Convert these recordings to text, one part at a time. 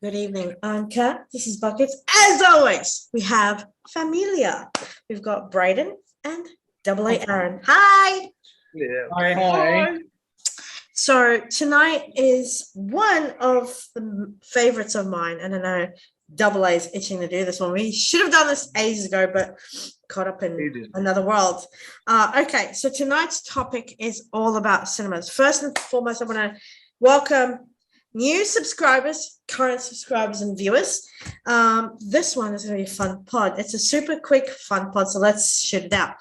Good evening, Anka. This is Buckets. As always, we have Familia. We've got Brayden and Double A Aaron. Hi. Yeah. Hi. So tonight is one of the favorites of mine, and I know Double A is itching to do this one. We should have done this ages ago, but caught up in another world. Okay, so tonight's topic is all about cinemas. First and foremost, I want to welcome new subscribers, current subscribers, and viewers. This one is going to be a fun pod. It's a super quick fun pod, so let's shoot it out.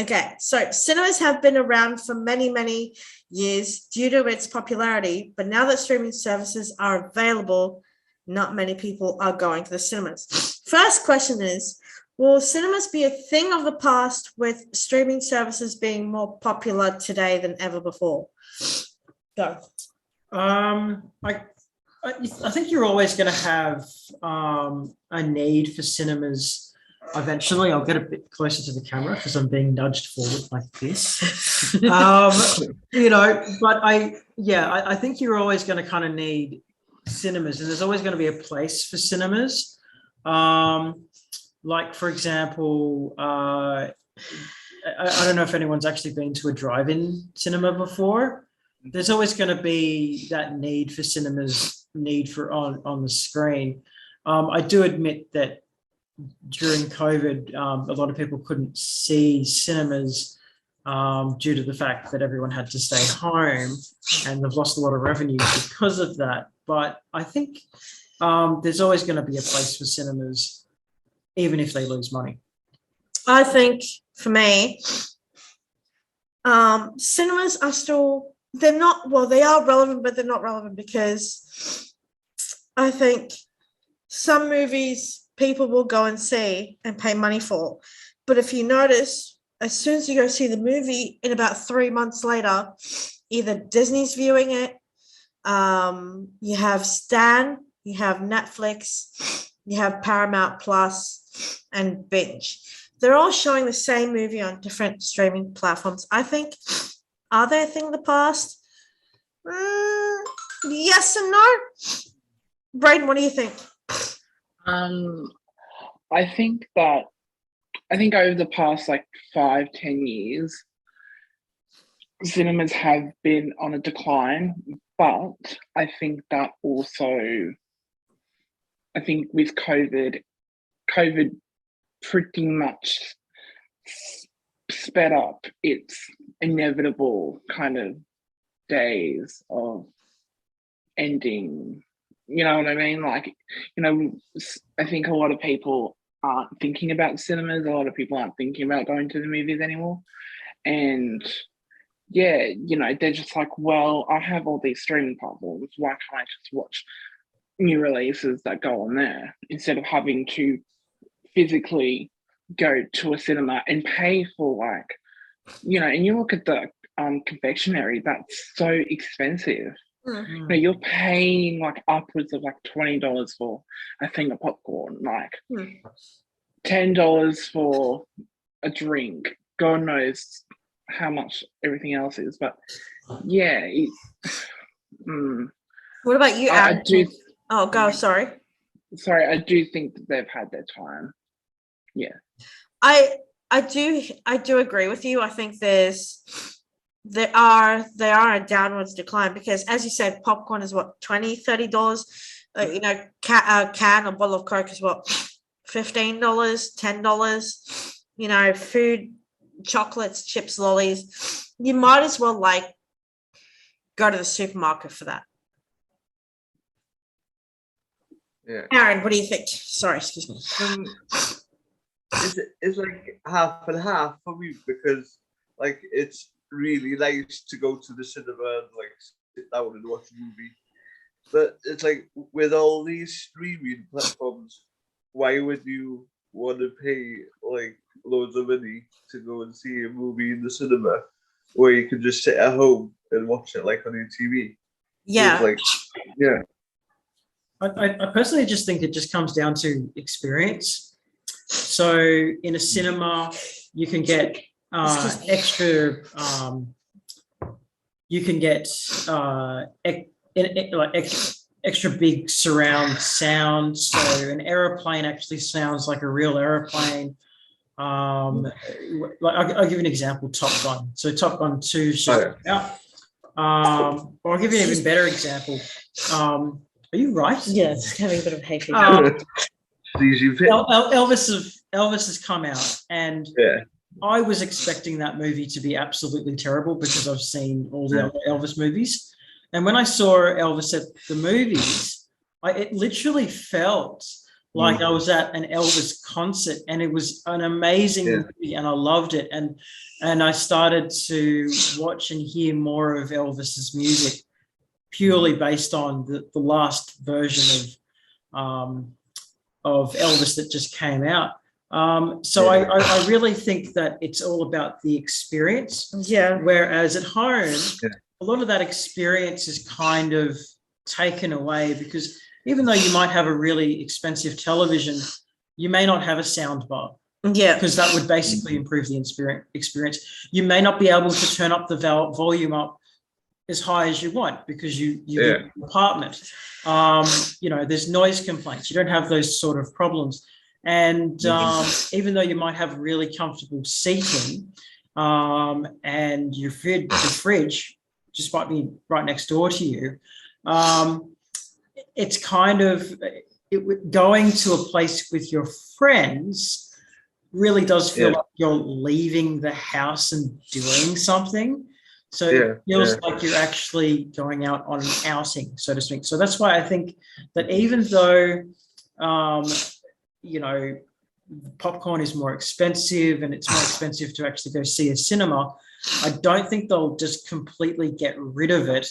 Okay, so cinemas have been around for many, many years due to its popularity, but now that streaming services are available, not many people are going to the cinemas. First question is, will cinemas be a thing of the past with streaming services being more popular today than ever before? Go. I think you're always going to have a need for cinemas. Eventually, I'll get a bit closer to the camera because I'm being nudged forward like this. But I think you're always going to kind of need cinemas, and there's always going to be a place for cinemas. Like, for example, I don't know if anyone's actually been to a drive-in cinema before. There's always going to be that need for cinemas, need for on the screen. I do admit that during COVID, a lot of people couldn't see cinemas due to the fact that everyone had to stay home, and they've lost a lot of revenue because of that. But I think there's always going to be a place for cinemas, even if they lose money. I think for me, cinemas are still, they are relevant, but they're not relevant because I think some movies people will go and see and pay money for. But if you notice, as soon as you go see the movie, in about 3 months later, either Disney's viewing it, you have Stan, you have Netflix, you have Paramount Plus, and Binge. They're all showing the same movie on different streaming platforms. I think, are they a thing of the past? Yes and no. Brayden, what do you think? I think over the past 5-10 years, cinemas have been on a decline, but I think that also, with COVID pretty much sped up its inevitable kind of days of ending. You know what I mean? I think a lot of people aren't thinking about cinemas. A lot of people aren't thinking about going to the movies anymore. And they're just like, well, I have all these streaming platforms. Why can't I just watch new releases that go on there instead of having to physically go to a cinema and pay for and you look at the confectionery, that's so expensive. Mm-hmm. You're paying upwards of $20 for a thing of popcorn, $10 for a drink. God knows how much everything else is, but yeah. What about you, Aaron? I do. Oh, go. Sorry. I do think that they've had their time. Yeah. I do agree with you. I think they are a downwards decline because, as you said, popcorn is what, $20-$30. Can or bottle of Coke is what, $15, $10. Food, chocolates, chips, lollies. You might as well go to the supermarket for that. Yeah. Aaron, what do you think? Sorry, excuse me. It's half and half for me because it's really nice to go to the cinema and sit down and watch a movie, but it's with all these streaming platforms, why would you want to pay loads of money to go and see a movie in the cinema where you can just sit at home and watch it on your TV? Yeah. So I personally just think it just comes down to experience. So in a cinema, you can get extra. You can get extra big surround sound. So an aeroplane actually sounds like a real aeroplane. Like I'll give you an example, Top Gun. So Top Gun 2 is just out. Or I'll give you an even better example. Are you right? Yeah, it's having a bit of hay fever. Elvis has come out, and Yeah. I was expecting that movie to be absolutely terrible because I've seen all the other Elvis movies. And when I saw Elvis at the movies, it literally felt like I was at an Elvis concert, and it was an amazing movie, and I loved it. And I started to watch and hear more of Elvis's music purely based on the last version of Elvis that just came out. So I really think that it's all about the experience. Yeah. Whereas at home, a lot of that experience is kind of taken away, because even though you might have a really expensive television, you may not have a sound bar. Yeah. Because that would basically improve the experience. You may not be able to turn up the volume up as high as you want because you live in an apartment. There's noise complaints. You don't have those sort of problems. And even though you might have really comfortable seating, and your fridge just might be right next door to you, it's kind of going to a place with your friends really does feel like you're leaving the house and doing something. So it feels like you're actually going out on an outing, so to speak. So that's why I think that even though, popcorn is more expensive and it's more expensive to actually go see a cinema, I don't think they'll just completely get rid of it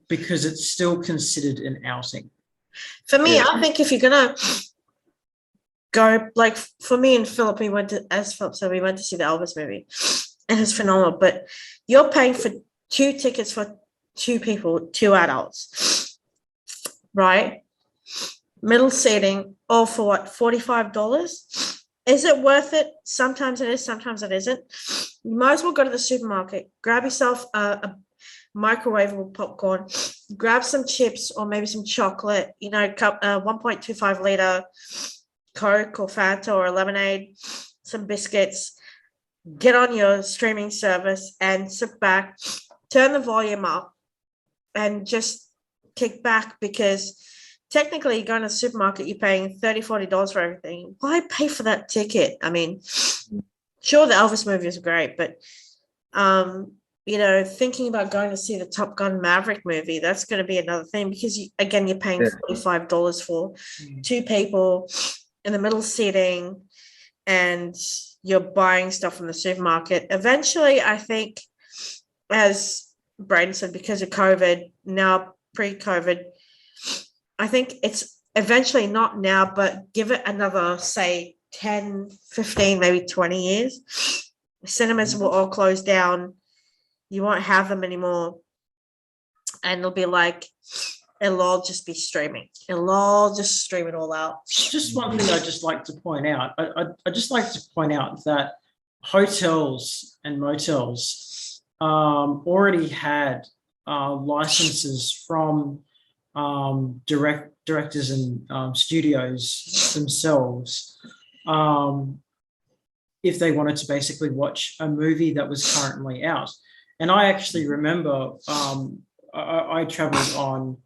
because it's still considered an outing. For me, I think if you're going to go, like for me and Philip, as Philip said, we went to see the Elvis movie, and it's phenomenal, but you're paying for 2 tickets for 2 people, 2 adults, right? Middle seating, all for what, $45? Is it worth it? Sometimes it is, sometimes it isn't. You might as well go to the supermarket, grab yourself a microwavable popcorn, grab some chips or maybe some chocolate, 1.25 liter Coke or Fanta or lemonade, some biscuits, get on your streaming service and sit back, turn the volume up and just kick back, because technically you're going to the supermarket, you're paying $30-40 for everything. Why pay for that ticket? I mean, sure, the Elvis movie is great, but thinking about going to see the Top Gun Maverick movie, that's going to be another thing, because you're paying $45 for 2 people in the middle seating, and you're buying stuff from the supermarket. Eventually, I think, as Braden said, because of COVID, now pre-COVID, I think it's eventually, not now, but give it another, say, 10, 15, maybe 20 years. Cinemas will all close down. You won't have them anymore. And it'll be like, it'll all just be streaming. It'll all just stream it all out. Just one thing I'd just like to point out. I'd just like to point out that hotels and motels already had licenses from directors and studios themselves, if they wanted to basically watch a movie that was currently out. And I actually remember I traveled on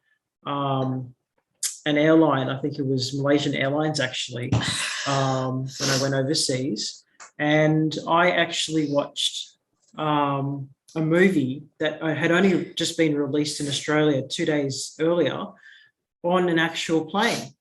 an airline, I think it was Malaysian Airlines actually, when I went overseas, and I actually watched a movie that had only just been released in Australia 2 days earlier on an actual plane,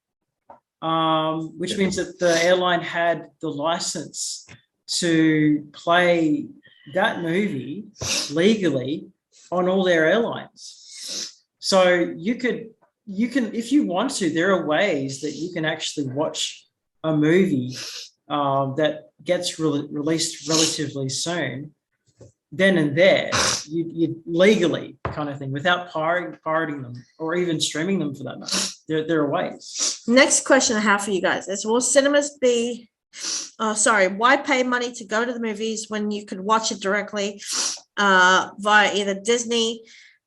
which means that the airline had the license to play that movie legally on all their airlines. So you can, if you want to, there are ways that you can actually watch a movie that gets released relatively soon, then and there, you legally kind of thing, without pirating them or even streaming them for that matter. There are ways. Next question I have for you guys is, will cinemas be, why pay money to go to the movies when you could watch it directly via either Disney,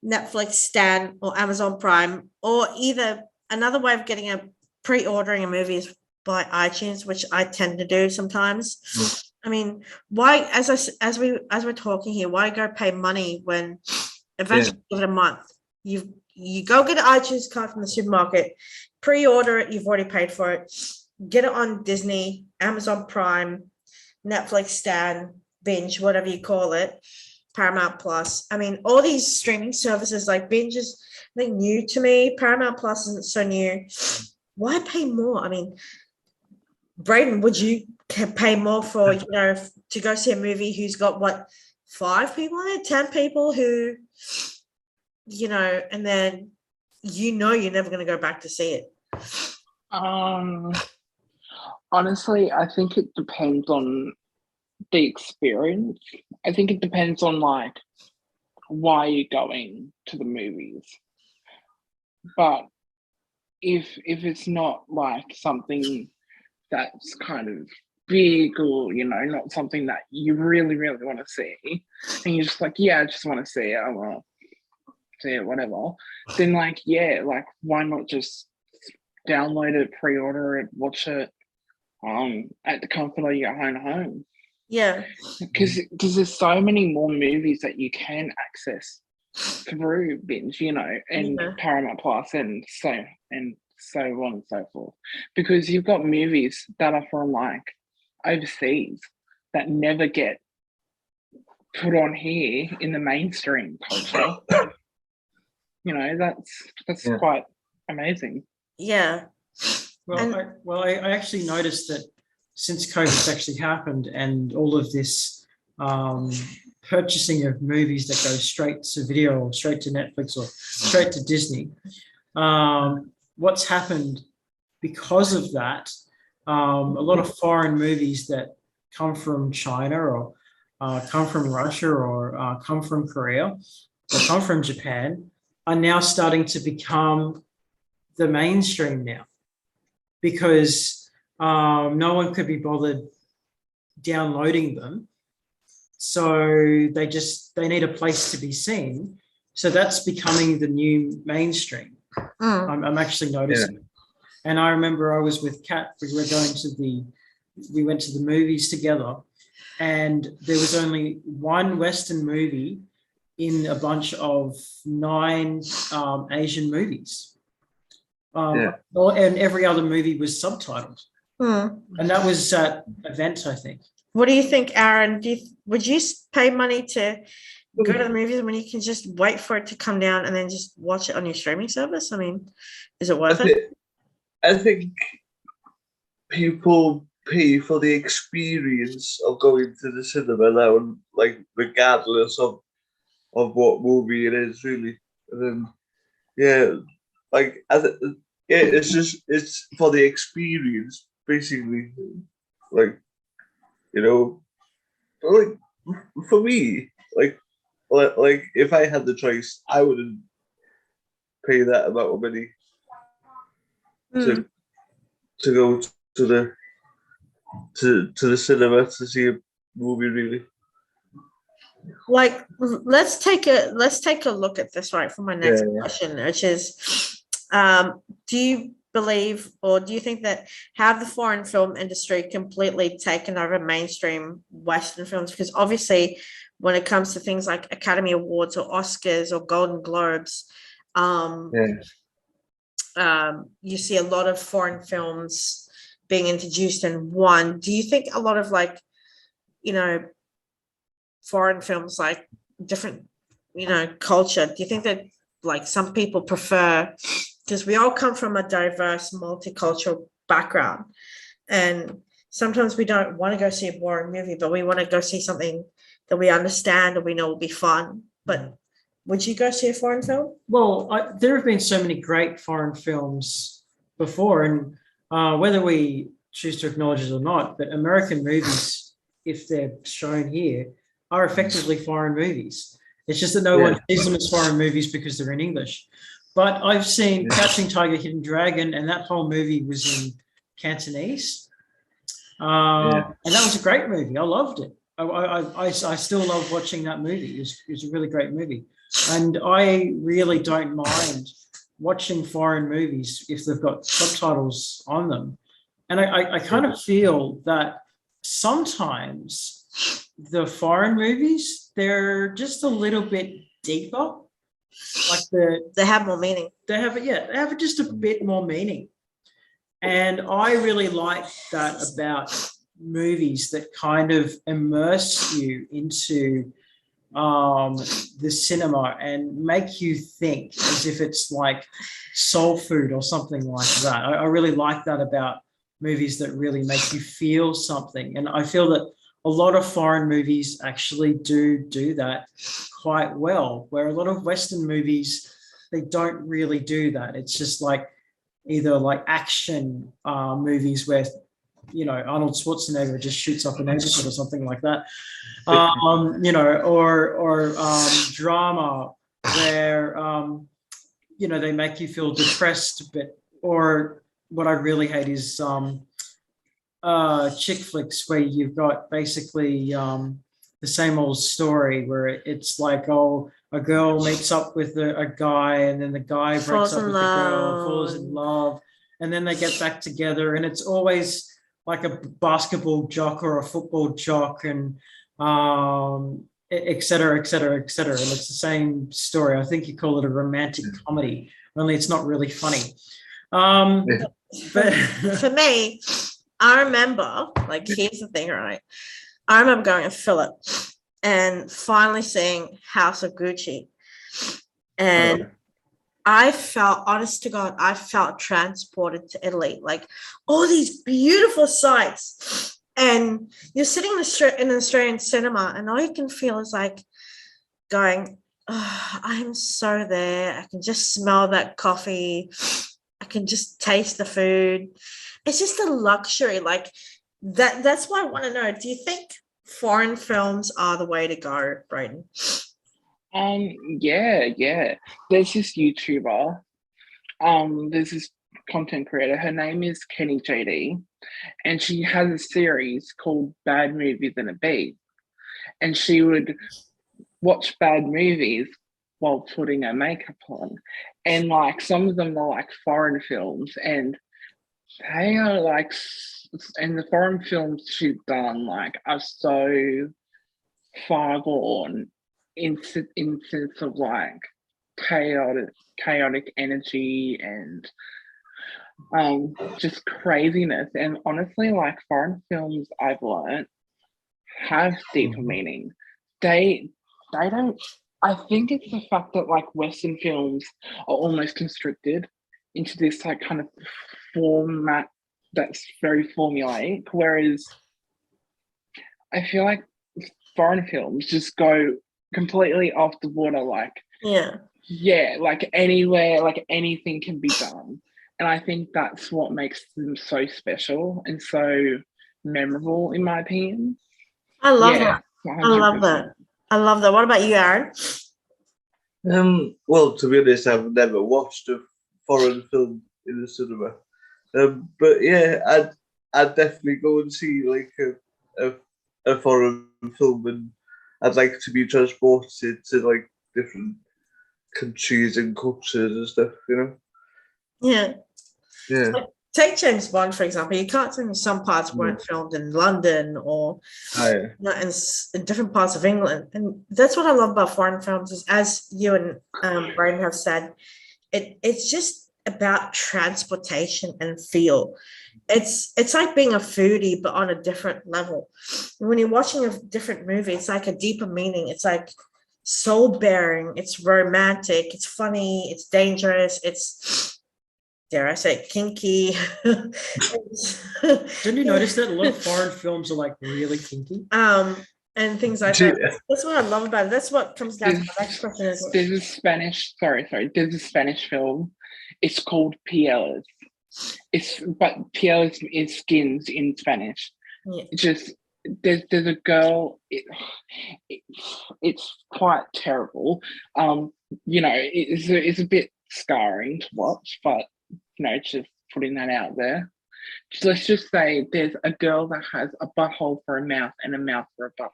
Netflix, Stan, or Amazon Prime, or either another way of getting a pre-ordering a movie is by iTunes, which I tend to do sometimes. I mean, why, as we're talking here, why go pay money when eventually give it a month? You go get an iTunes card from the supermarket, pre-order it, you've already paid for it, get it on Disney, Amazon Prime, Netflix, Stan, Binge, whatever you call it, Paramount Plus. I mean, all these streaming services like Binge is new to me. Paramount Plus isn't so new. Why pay more? I mean, Braden, would you pay more for, to go see a movie who's got what, 5 people in it, 10 people who, and then you're never going to go back to see it? Honestly, I think it depends on the experience. I think it depends on like why you're going to the movies. But if it's not like something that's kind of big or not something that you really really want to see, and you're just like, I just want to see it, I want to see it, whatever, then like why not just download it, pre-order it, watch it at the comfort of your own home? Because there's so many more movies that you can access through Binge, and Paramount Plus and so on and so forth, because you've got movies that are from like overseas that never get put on here in the mainstream culture. That's quite amazing. Well, I actually noticed that since COVID's actually happened and all of this purchasing of movies that go straight to video or straight to Netflix or straight to Disney, what's happened because of that, a lot of foreign movies that come from China or come from Russia or come from Korea or come from Japan are now starting to become the mainstream now, because no one could be bothered downloading them. So they need a place to be seen. So that's becoming the new mainstream. I'm actually noticing. And I remember I was with Kat, we went to the movies together, and there was only one Western movie in a bunch of 9 Asian movies. And every other movie was subtitled. And that was at Event, I think. What do you think, Aaron? Would you pay money to go to the movies when you can just wait for it to come down and then just watch it on your streaming service? I mean, is it worth it? I think people pay for the experience of going to the cinema now, like regardless of what movie it is, really. And then, it's for the experience, basically. Like, like for me, like if I had the choice, I wouldn't pay that amount of money to go to the cinema to see a movie, really. Like, let's take a look at this, right, for my next question, which is, do you believe, or do you think that have the foreign film industry completely taken over mainstream Western films? Because obviously when it comes to things like Academy Awards or Oscars or Golden Globes, you see a lot of foreign films being introduced in one. Do you think a lot of foreign films, like different, culture, do you think that like some people prefer, because we all come from a diverse multicultural background, and sometimes we don't want to go see a boring movie, but we want to go see something that we understand and we know will be fun. But would you go see a foreign film? Well, there have been so many great foreign films before, and whether we choose to acknowledge it or not, but American movies, if they're shown here, are effectively foreign movies. It's just that no one sees them as foreign movies because they're in English. But I've seen Crouching Tiger, Hidden Dragon, and that whole movie was in Cantonese. And that was a great movie. I loved it. I still love watching that movie. It was a really great movie. And I really don't mind watching foreign movies if they've got subtitles on them. And I kind of feel that sometimes the foreign movies, they're just a little bit deeper. Like They have more meaning. they have just a bit more meaning. And I really like that about movies that kind of immerse you into the cinema and make you think as if it's like soul food or something like that. I really like that about movies that really make you feel something. And I feel that a lot of foreign movies actually do that quite well, where a lot of Western movies, they don't really do that. It's just like either like action movies where, you know, Arnold Schwarzenegger just shoots up an exit or something like that. You know, or drama where, you know, they make you feel depressed, but, or what I really hate is chick flicks where you've got basically the same old story where it's like, oh, a girl meets up with a guy and then the guy breaks Falls up in with the girl, falls love. in love, and then they get back together, and it's always like a basketball jock or a football jock, and et cetera, et cetera, et cetera. And it's the same story. I think you call it a romantic comedy, only it's not really funny. But For me, I remember, like, here's the thing, right? I remember going to Philip and finally seeing House of Gucci. And I felt, honest to God, I felt transported to Italy. Like, all these beautiful sights. And you're sitting in an Australian cinema, and all you can feel is like going, oh, I'm so there. I can just smell that coffee. I can just taste the food. It's just a luxury. Like, that's why I want to know, do you think foreign films are the way to go, Braden? Yeah. There's this YouTuber, there's this content creator, her name is Kenny JD, and she has a series called Bad Movies and a Beat. And she would watch bad movies while putting her makeup on. And like some of them are like foreign films, and they are like, and the foreign films she's done like are so far gone in sense of like chaotic energy and just craziness. And honestly, like foreign films, I've learned, have deeper meaning. They don't. I think it's the fact that like Western films are almost constricted into this like kind of format that's very formulaic, whereas I feel like foreign films just go completely off the water. Like, like anywhere, like anything can be done. And I think that's what makes them so special and so memorable, in my opinion. I love that. 100%. I love that. What about you, Aaron? Well, to be honest, I've never watched a foreign film in the cinema. But yeah, I'd definitely go and see like a foreign film, and I'd like to be transported to like different countries and cultures and stuff, you know? Yeah. Yeah. Like, take James Bond, for example. You can't tell me some parts weren't filmed in London or in different parts of England. And that's what I love about foreign films is, as you and Brian have said, it's just about transportation and feel. It's like being a foodie, but on a different level. When you're watching a different movie, it's like a deeper meaning. It's like soul bearing. It's romantic. It's funny. It's dangerous. It's, dare I say, kinky. Didn't you notice that a lot of foreign films are like really kinky? And things like that. That's what I love about it. That's what comes down to my next question. There's a Spanish, there's a Spanish film. It's called Pieles. But Pieles is skins in Spanish. Yeah. Just there's a girl. It's quite terrible. You know, it's a bit scarring to watch, but you know, just putting that out there. Let's just say there's a girl that has a butthole for a mouth and a mouth for a butthole.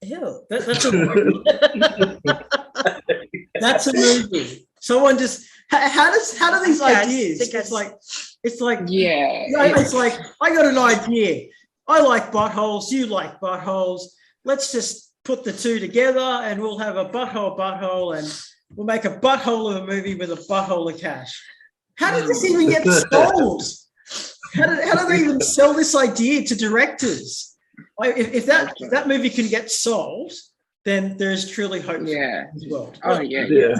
Ew. That's That's a movie. Someone just how do these Yes, ideas? because- It's like Yeah. it's like I got an idea. I like buttholes. You like buttholes. Let's just put the two together, and we'll have a butthole, and we'll make a butthole of a movie with a butthole of cash. How did this even get sold? How do they even sell this idea to directors? Like, if that movie can get sold, then there's truly hope for Yeah. this world. Oh yeah. Here's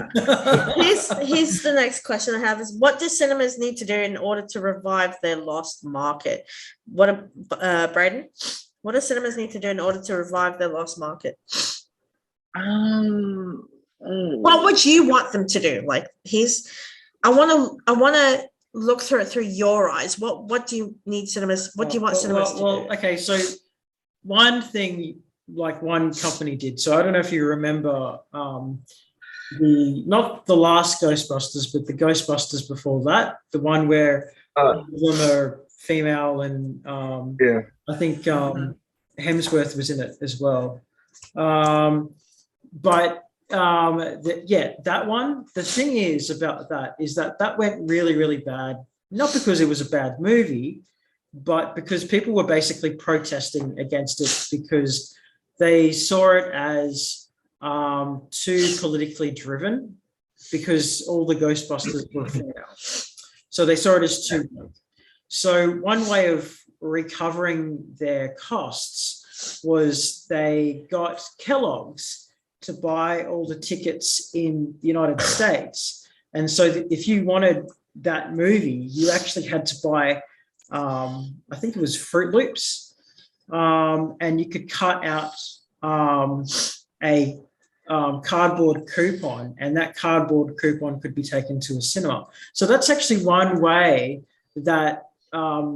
the next question I have is, what do cinemas need to do in order to revive their lost market? Braden, what do cinemas need to do in order to revive their lost market? What would you want them to do? Like, I want to look through it through your eyes. What do you need cinemas? What do you want cinemas to do? Okay, so one thing, like one company did. So I don't know if you remember not the last Ghostbusters, but the Ghostbusters before that, the one where all of them are female, and I think Hemsworth was in it as well. That one. The thing is about that is that went really, really bad. Not because it was a bad movie, but because people were basically protesting against it because they saw it as too politically driven, because all the Ghostbusters were female. So they saw it as too woke. So one way of recovering their costs was they got Kellogg's to buy all the tickets in the United States. And so if you wanted that movie, you actually had to buy, I think it was Fruit Loops, and you could cut out a cardboard coupon, and that cardboard coupon could be taken to a cinema. So that's actually one way that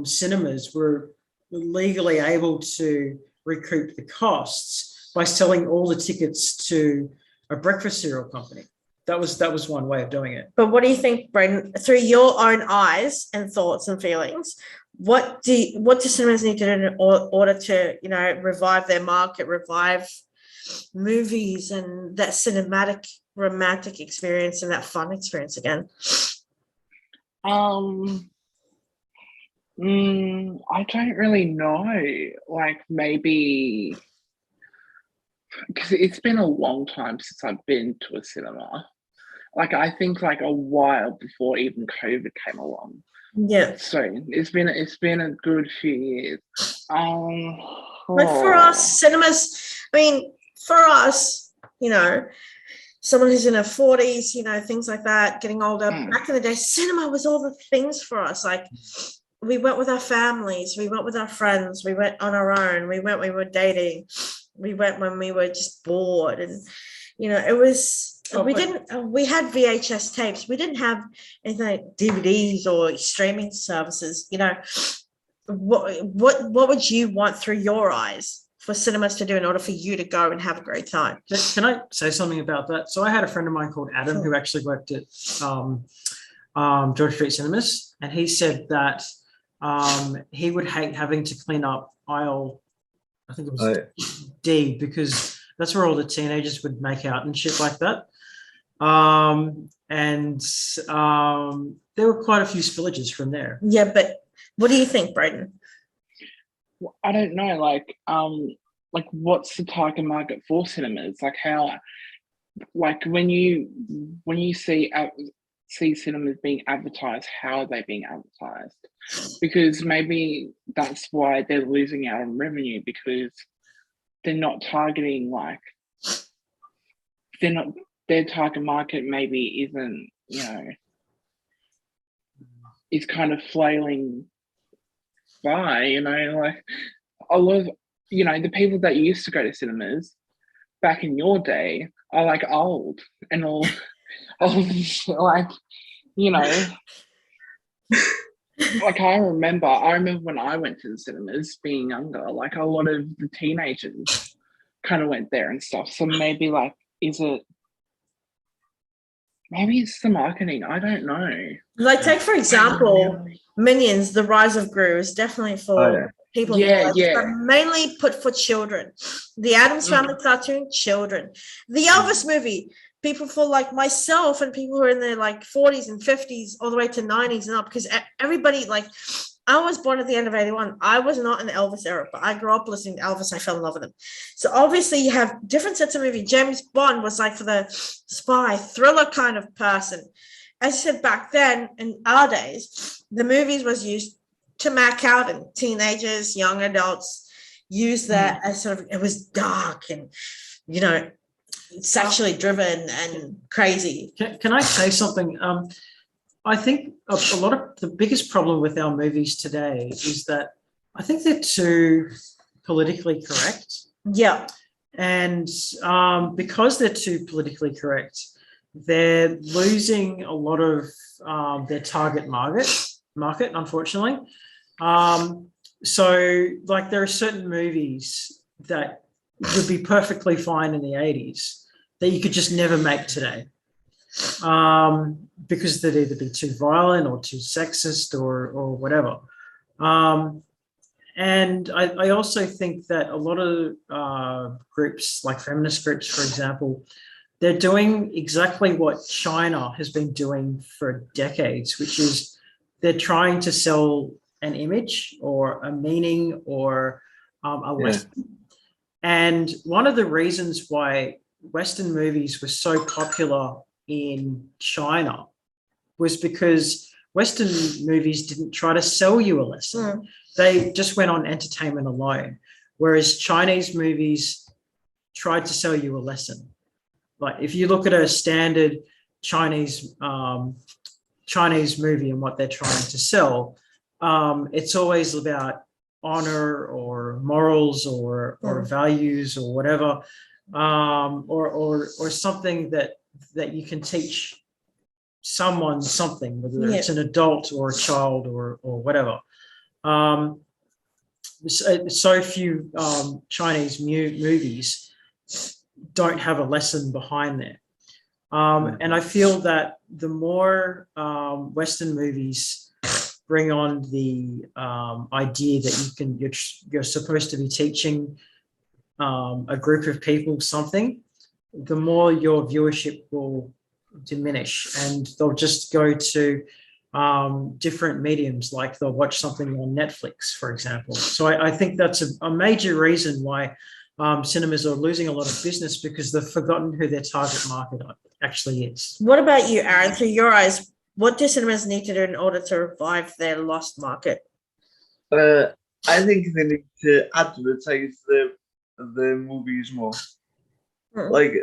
cinemas were legally able to recoup the costs, by selling all the tickets to a breakfast cereal company. That was one way of doing it. But what do you think, Braden, through your own eyes and thoughts and feelings, what do cinemas need to do in order to, revive their market, revive movies and that cinematic romantic experience and that fun experience again? I don't really know. Like, maybe because it's been a long time since I've been to a cinema. Like, I think like a while before even COVID came along. Yeah. So it's been a good few years. But for us, cinemas, for us, someone who's in their 40s, things like that, getting older, back in the day, cinema was all the things for us. Like, we went with our families, we went with our friends, we went on our own, we were dating, we went when we were just bored, and it was we had VHS tapes. We didn't have anything like DVDs or streaming services. What would you want through your eyes for cinemas to do in order for you to go and have a great time? Can I say something about that? So I had a friend of mine called Adam who actually worked at George Street Cinemas, and he said that he would hate having to clean up aisle, I think it was D, because that's where all the teenagers would make out and shit like that. There were quite a few spillages from there. Yeah, but what do you think, Braden? I don't know, like what's the target market for cinemas? Like, how, like when you see cinemas being advertised, how are they being advertised? Because maybe that's why they're losing out on revenue, because they're not targeting, like, their target market maybe isn't, is kind of flailing by, like a lot of, the people that used to go to cinemas back in your day are like old and all, like, like I remember when I went to the cinemas being younger, like a lot of the teenagers kind of went there and stuff. So maybe like, maybe it's the marketing. I don't know. Like, take for example, Minions: The Rise of Gru is definitely for people, but mainly put for children. The Addams Family cartoon, children. The Elvis movie, people for like myself and people who are in their like 40s and 50s all the way to 90s and up, because everybody, like, I was born at the end of 81. I was not in the Elvis era, but I grew up listening to Elvis. I fell in love with him. So obviously you have different sets of movies. James Bond was like for the spy thriller kind of person. As I said, back then in our days, the movies was used to mark out, and teenagers, young adults use that as sort of, it was dark and, you know, sexually driven and crazy. Can I say something? I think a lot of the biggest problem with our movies today is that I think they're too politically correct. Yeah. And because they're too politically correct, they're losing a lot of their target market, unfortunately. So, like, there are certain movies that would be perfectly fine in the 80s that you could just never make today, because they'd either be too violent or too sexist or whatever. And I also think that a lot of groups, like feminist groups, for example, they're doing exactly what China has been doing for decades, which is they're trying to sell an image or a meaning or a lesson. And one of the reasons why Western movies were so popular in China was because Western movies didn't try to sell you a lesson. They just went on entertainment alone, whereas Chinese movies tried to sell you a lesson. Like, if you look at a standard Chinese movie and what they're trying to sell, it's always about honor or morals or values or whatever, or something that you can teach someone something, whether it's an adult or a child or whatever. So few Chinese movies don't have a lesson behind there. And I feel that the more Western movies bring on the idea that you're supposed to be teaching a group of people something, the more your viewership will diminish, and they'll just go to different mediums, like they'll watch something on Netflix, for example. So I think that's a major reason why cinemas are losing a lot of business, because they've forgotten who their target market actually is. What about you, Aaron? Through your eyes, what do cinemas need to do in order to revive their lost market? I think they need to advertise the movies more. Like,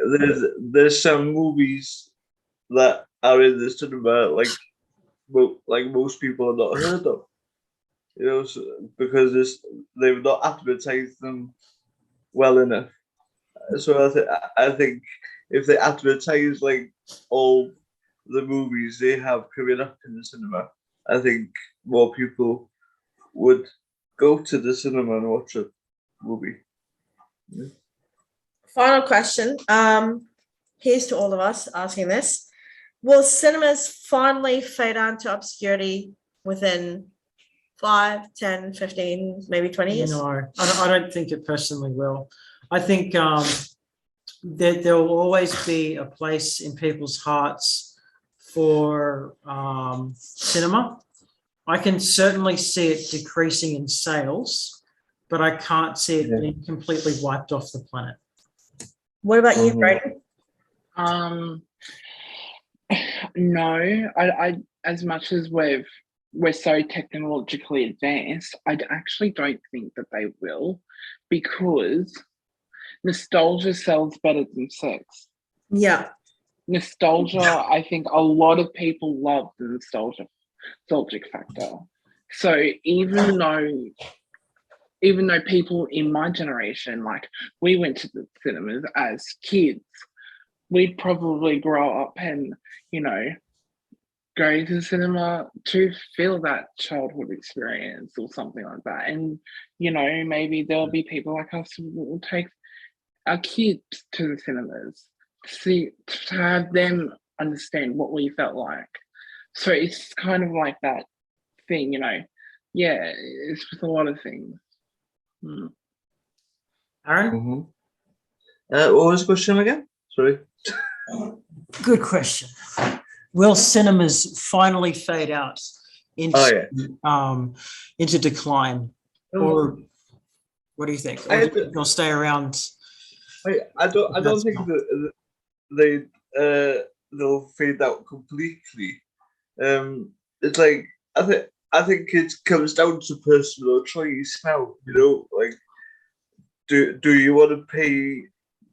there's some movies that are in the cinema, like most people have not heard of, you know, because they've not advertised them well enough. So I think if they advertise like all the movies they have coming up in the cinema, I think more people would go to the cinema and watch a movie. Yeah. Final question. Here's to all of us asking this. Will cinemas finally fade out to obscurity within 5, 10, 15, maybe 20 years? No, I don't think it personally will. I think there will always be a place in people's hearts for cinema. I can certainly see it decreasing in sales, but I can't see it being completely wiped off the planet. What about you, Brady? No, I as much as we're so technologically advanced, I actually don't think that they will, because nostalgia sells better than sex. Yeah. Nostalgia, I think a lot of people love the nostalgic factor. So even though people in my generation, like, we went to the cinemas as kids, we'd probably grow up and, you know, go to the cinema to feel that childhood experience or something like that. And, you know, maybe there'll be people like us who will take our kids to the cinemas to have them understand what we felt like. So it's kind of like that thing, you know. Yeah, it's with a lot of things. Aaron? What was the question again? Sorry. Good question. Will cinemas finally fade out into into decline, or what do you think? Or do you think they'll stay around? I don't think that they'll fade out completely. It's like I think it comes down to personal choice now. You know, like do you want to pay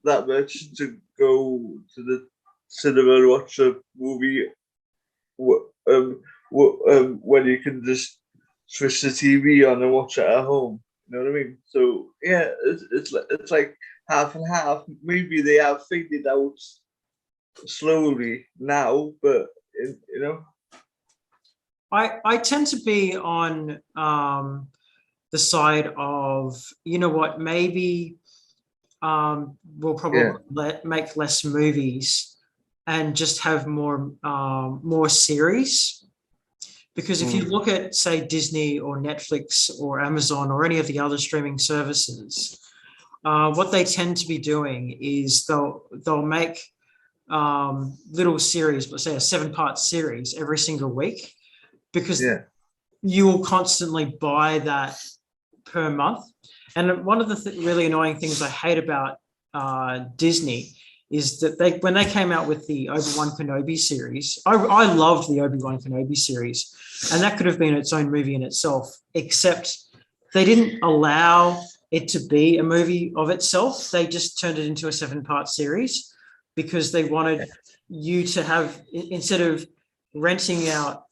that much to go to the cinema and watch a movie when you can just switch the TV on and watch it at home? You know what I mean? So yeah, it's like half and half. Maybe they have faded out slowly now, but you know. I tend to be on the side of, you know what, maybe we'll probably make less movies and just have more series. Because if you look at, say, Disney or Netflix or Amazon or any of the other streaming services, what they tend to be doing is they'll make little series, let's say a 7-part series every single week, because you will constantly buy that per month. And one of the really annoying things I hate about Disney is that when they came out with the Obi-Wan Kenobi series, I loved the Obi-Wan Kenobi series, and that could have been its own movie in itself, except they didn't allow it to be a movie of itself. They just turned it into a 7-part series because they wanted you to have, instead of renting out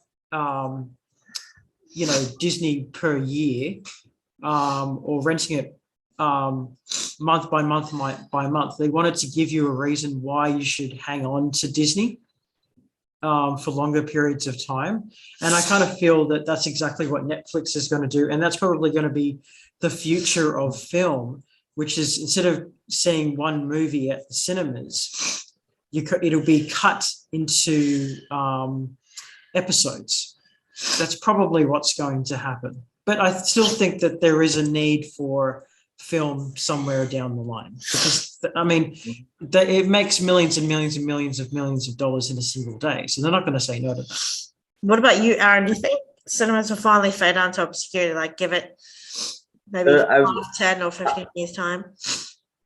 Disney per year, or renting it month by month by month, they wanted to give you a reason why you should hang on to Disney for longer periods of time. And I kind of feel that that's exactly what Netflix is going to do, and that's probably going to be the future of film, which is, instead of seeing one movie at the cinemas, it'll be cut into episodes. That's probably what's going to happen. But I still think that there is a need for film somewhere down the line, because, I mean, it makes millions and millions and millions of dollars in a single day. So they're not going to say no to that. What about you, Aaron? Do you think cinemas will finally fade down to obscurity? Like, give it maybe 5, 10 or 15 years time?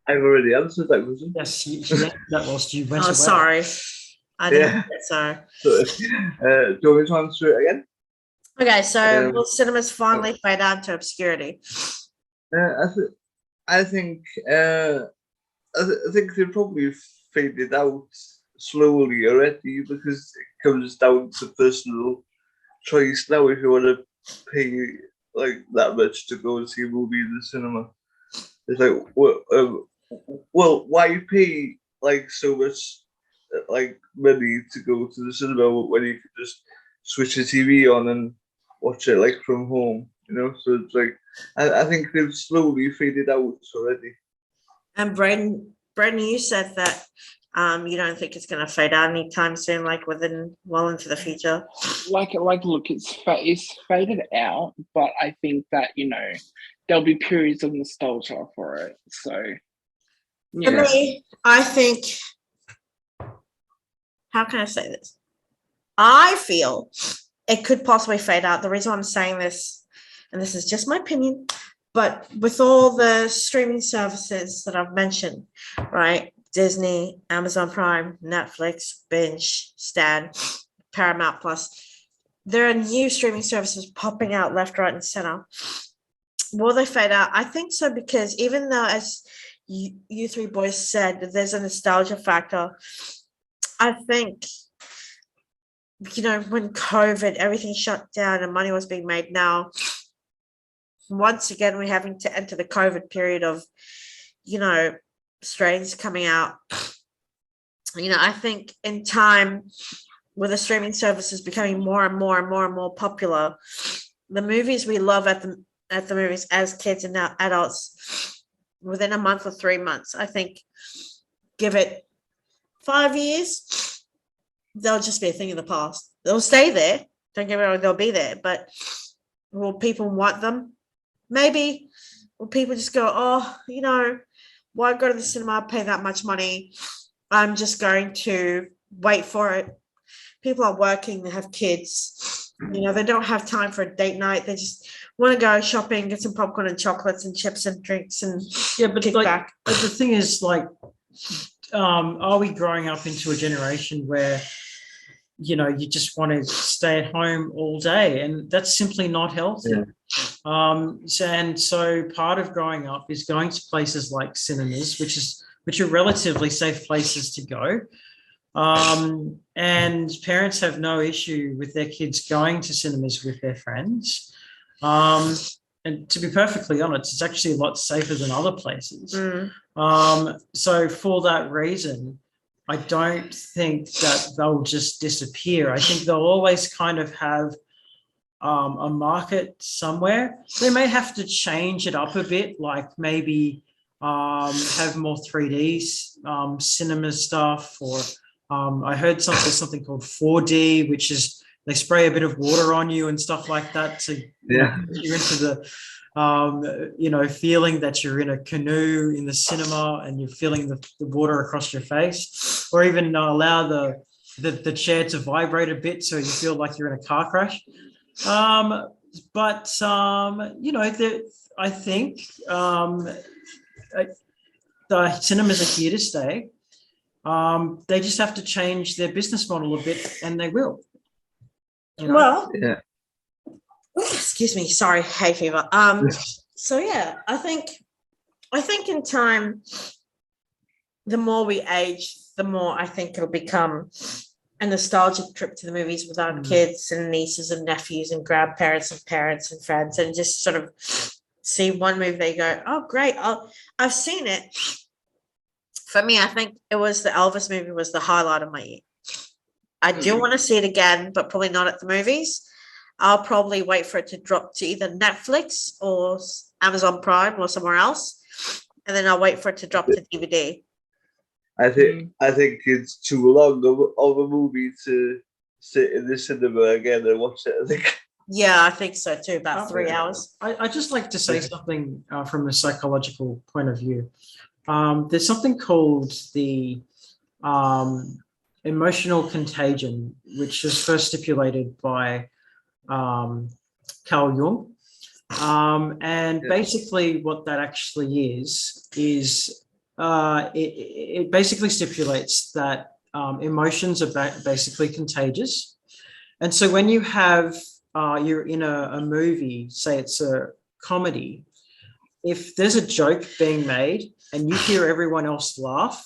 I've already answered that question. Yes, you answered that whilst you went away. Sorry. I didn't think so. Do you want me to answer it again? Okay, so will cinemas finally fade out to obscurity? I think they probably faded out slowly already, because it comes down to personal choice now. If you want to pay like that much to go and see a movie in the cinema, it's like, well, why pay like so much like money to go to the cinema when you can just switch the TV on and watch it like from home, you know? So it's like, I think they've slowly faded out already. And Brendan, you said that you don't think it's going to fade out anytime soon, like well into the future. Like, look, it's faded out, but I think that, there'll be periods of nostalgia for it. So, for me, I think, how can I say this? I feel it could possibly fade out. The reason I'm saying this, and this is just my opinion, but with all the streaming services that I've mentioned, right? Disney, Amazon Prime, Netflix, Binge, Stan, Paramount Plus, there are new streaming services popping out left, right, and center. Will they fade out? I think so, because even though, as you three boys said, that there's a nostalgia factor, I think, when COVID, everything shut down and money was being made. Now, once again, we're having to enter the COVID period of, strains coming out. I think in time, with the streaming services becoming more and more and more and more popular, the movies we love at the movies as kids and now adults, within a month or 3 months, I think, give it 5 years, they'll just be a thing of the past. They'll stay there. Don't get me wrong, they'll be there. But will people want them? Maybe. Will people just go, why go to the cinema, pay that much money? I'm just going to wait for it. People are working, they have kids, they don't have time for a date night. They just want to go shopping, get some popcorn and chocolates and chips and drinks and Yeah, but kick like, back. but the thing is, like, are we growing up into a generation where you just want to stay at home all day, and that's simply not healthy. So part of growing up is going to places like cinemas, which are relatively safe places to go. And parents have no issue with their kids going to cinemas with their friends. And to be perfectly honest, it's actually a lot safer than other places. So for that reason, I don't think that they'll just disappear. I think they'll always kind of have a market somewhere. They may have to change it up a bit, like maybe have more 3D cinema stuff, or I heard something called 4D, which is they spray a bit of water on you and stuff like that to you're into the feeling that you're in a canoe in the cinema and you're feeling the water across your face, or even allow the chair to vibrate a bit so you feel like you're in a car crash. I think the cinemas are here to stay. They just have to change their business model a bit, and they will. Well, excuse me, sorry, hay fever. So yeah, I think in time, the more we age, the more I think it'll become a nostalgic trip to the movies with our kids and nieces and nephews and grandparents and parents and friends, and just sort of see one movie, they go, oh great, I've seen it. For me, I think it was the Elvis movie was the highlight of my year. I do want to see it again, but probably not at the movies. I'll probably wait for it to drop to either Netflix or Amazon Prime or somewhere else, and then I'll wait for it to drop to DVD. I think it's too long of a movie to sit in the cinema again and watch it. I think. Yeah, I think so too. About 3 hours. I just like to say something from a psychological point of view. There's something called the emotional contagion, which was first stipulated by Carl Jung. And basically what that actually is it basically stipulates that emotions are basically contagious. And so when you have, you're in a movie, say it's a comedy, if there's a joke being made and you hear everyone else laugh,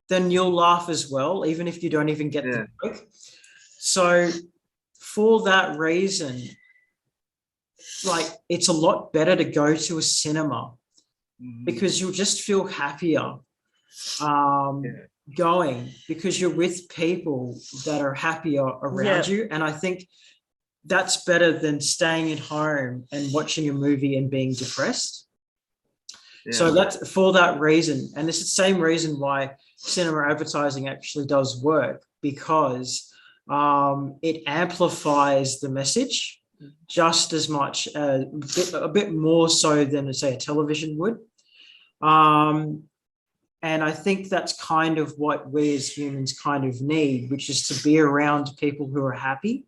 then you'll laugh as well, even if you don't even get the joke. So for that reason, like, it's a lot better to go to a cinema because you'll just feel happier going, because you're with people that are happier around you. And I think that's better than staying at home and watching a movie and being depressed. So that's for that reason. And it's the same reason why cinema advertising actually does work, because it amplifies the message just as much, a bit more so than, say, a television would. And I think that's kind of what we as humans kind of need, which is to be around people who are happy.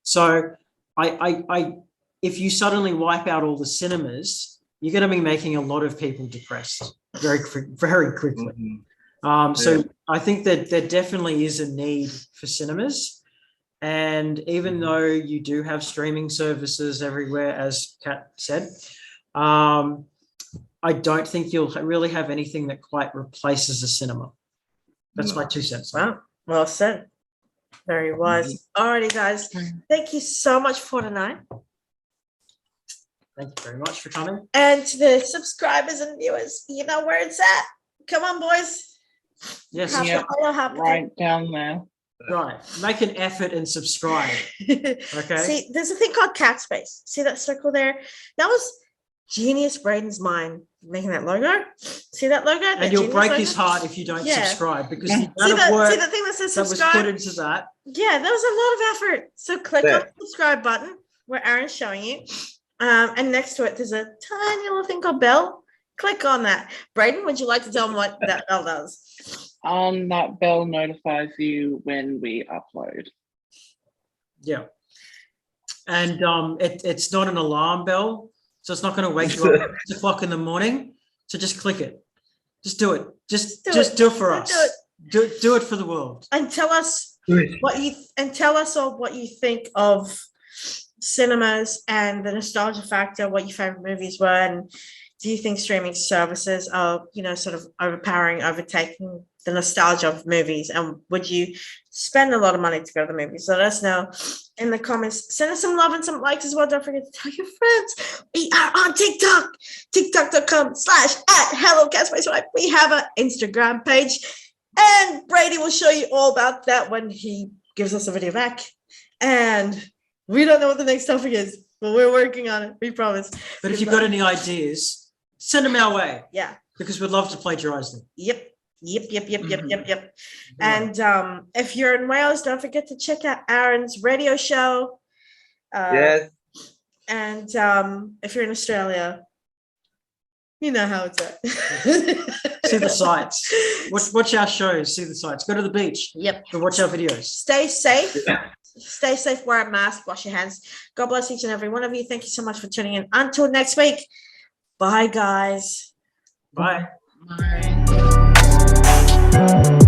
So if you suddenly wipe out all the cinemas, you're going to be making a lot of people depressed very quickly. So I think that there definitely is a need for cinemas. And even though you do have streaming services everywhere, as Kat said, I don't think you'll really have anything that quite replaces a cinema. That's my 2 cents. Wow, well said. Very wise. Alrighty, guys. Thank you so much for tonight. Thank you very much for coming. And to the subscribers and viewers, you know where it's at. Come on, boys. Yes. Right down there. Right. Make an effort and subscribe. Okay. See, there's a thing called cat space. See that circle there? That was genius Braden's mind making that logo. See that logo? And you'll break his heart if you don't subscribe, because the amount of work see the thing that says that subscribe? was put into that. Yeah, that was a lot of effort. So click on the subscribe button where Aaron's showing you. And next to it, there's a tiny little thing called bell. Click on that. Braden, would you like to tell them what that bell does? That bell notifies you when we upload. Yeah. And it's not an alarm bell, so it's not going to wake you up at 6 o'clock in the morning. So just click it. Just do it. Just do it for us. Do it for the world. And tell us what you think of cinemas and the nostalgia factor, what your favorite movies were, and do you think streaming services are, sort of overtaking the nostalgia of movies? And would you spend a lot of money to go to the movies? So let us know in the comments. Send us some love and some likes as well. Don't forget to tell your friends. We are on TikTok, tiktok.com/@HelloCatSpaceLife. We have an Instagram page, and Brady will show you all about that when he gives us a video back. And we don't know what the next topic is, but we're working on it. We promise. But if you've got any ideas, send them our way. Yeah. Because we'd love to plagiarize them. Yep. And if you're in Wales, don't forget to check out Aaron's radio show. Yes. And if you're in Australia, you know how it's at. See the sights. Watch our shows. See the sights. Go to the beach. Yep. And watch our videos. Stay safe. Stay safe. Wear a mask. Wash your hands. God bless each and every one of you. Thank you so much for tuning in. Until next week. Bye, guys. Bye. Bye.